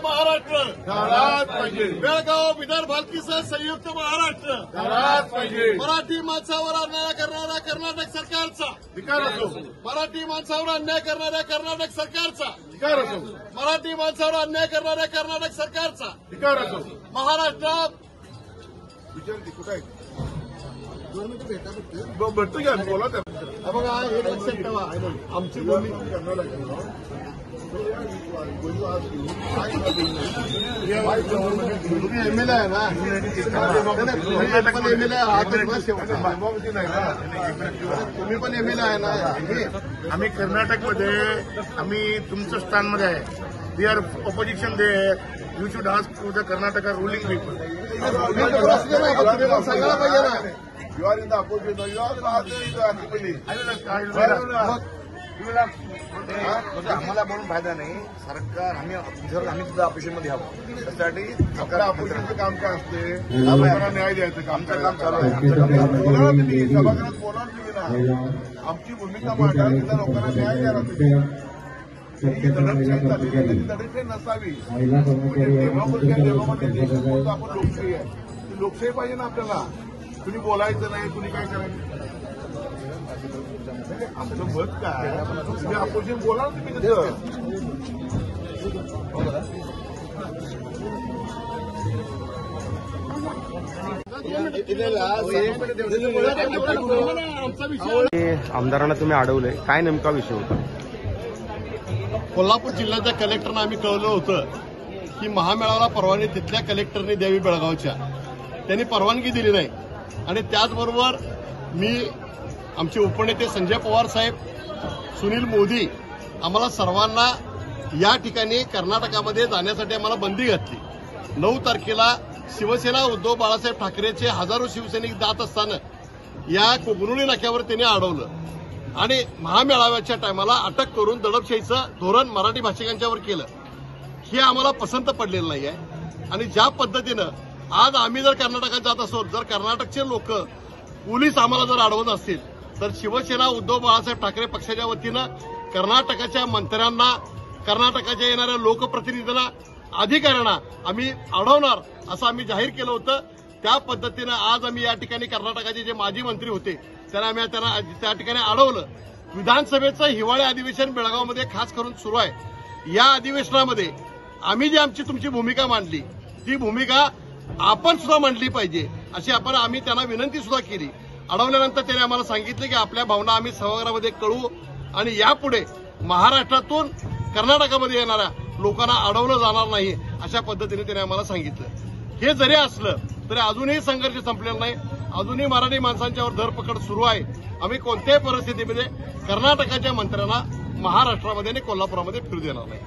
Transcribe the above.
महाराष्ट्र झालाच पाहिजे. बेळगाव बिदर भालकीसह संयुक्त महाराष्ट्र झालाच पाहिजे. मराठी माणसावर अन्याय करणाऱ्या कर्नाटक सरकारचा धिक्कार असो. मराठी माणसावर अन्याय करणाऱ्या कर्नाटक सरकारचा धिक्कार असो. मराठी माणसावर अन्याय करणाऱ्या कर्नाटक सरकारचा धिक्कार असो. महाराष्ट्रात विचारते कुठं आहे भेटतो घ्या बोला त्या बघा हे लक्षात ठेवा आमची भूमिका तुम्ही एमएलए आहे ना तुम्ही पण एमएलए आहे ना. आम्ही कर्नाटकमध्ये आम्ही तुमचं स्थानमध्ये आहे. We are opposition they you should ask to the Karnataka ruling people. सांगायला पाहिजे ना. You are in the opposition. You are not in the assembly. आम्हाला बोलून फायदा नाही. सरकार आम्ही सुद्धा ऑपरेशनमध्ये हवं त्यासाठी आपल्या ऑपोजिशनचं काम काय असते लोकांना न्याय द्यायचं काम. आमचं काम चालू आहे. बोला ना तुम्ही सभागृहात बोला तुम्ही ना. आमची भूमिका मांडा तिथं लोकांना न्याय द्यायला तुम्ही. लढतशाही नसावी. आपण लोकशाही आहे. ती लोकशाही पाहिजे ना आपल्याला. कुणी बोलायचं नाही कुणी काय करायचं. आमचं मत काय तुम्ही अपोजिशन बोला ना तुम्ही तिथं. आमदारांना तुम्ही अडवलंय, काय नेमका विषय होता? कोल्हापूर जिल्ह्याच्या कलेक्टरना आम्ही कळवलं होतं की महामेळाला परवानगी तिथल्या कलेक्टरने द्यावी बेळगावच्या. त्यांनी परवानगी दिली नाही. आणि त्याचबरोबर मी आमचे उपनेते संजय पवार साहेब, सुनील मोदी आम्हाला सर्वांना या ठिकाणी कर्नाटकामध्ये जाण्यासाठी आम्हाला बंदी घातली. 9 तारखेला शिवसेना उद्धव बाळासाहेब ठाकरेचे हजारो शिवसैनिक जात असताना या कोगनुळी नाक्यावर त्यांनी अडवलं आणि महामेळाव्याच्या टायमाला अटक करून दडपशाहीचं धोरण मराठी भाषिकांच्यावर केलं. हे आम्हाला पसंत पडलेलं नाही आहे. आणि ज्या पद्धतीनं आज आम्ही जर कर्नाटकात जात असो, जर कर्नाटकचे लोक पोलीस आम्हाला जर अडवत असतील तर शिवसेना उद्धव बाळासाहेब ठाकरे पक्षाच्या वतीनं कर्नाटकाच्या मंत्र्यांना, कर्नाटकाच्या येणाऱ्या लोकप्रतिनिधींना, अधिकाऱ्यांना आम्ही अडवणार असं आम्ही जाहीर केलं होतं. त्या पद्धतीनं आज आम्ही या ठिकाणी कर्नाटकाचे जे माजी मंत्री होते त्यांना त्या ठिकाणी अडवलं. विधानसभेचं हिवाळी अधिवेशन बेळगावमध्ये खास करून सुरू आहे. या अधिवेशनामध्ये आम्ही जी आमची तुमची भूमिका मांडली ती भूमिका आपण सुद्धा मांडली पाहिजे अशी आम्ही त्यांना विनंती सुद्धा केली. अडवल्यानंतर त्यांनी आम्हाला सांगितलं की आपल्या भावना आम्ही सभागृहामध्ये कळवू आणि यापुढे महाराष्ट्रातून कर्नाटकामध्ये येणाऱ्या लोकांना अडवलं जाणार नाही अशा पद्धतीने त्यांनी आम्हाला सांगितलं. हे जरी असलं तरी अजूनही संघर्ष संपलेला नाही. अजूनही मराठी माणसांच्यावर धरपकड सुरू आहे. आम्ही कोणत्याही परिस्थितीमध्ये कर्नाटकाच्या मंत्र्यांना महाराष्ट्रामध्ये आणि कोल्हापुरामध्ये फिरू देणार नाही.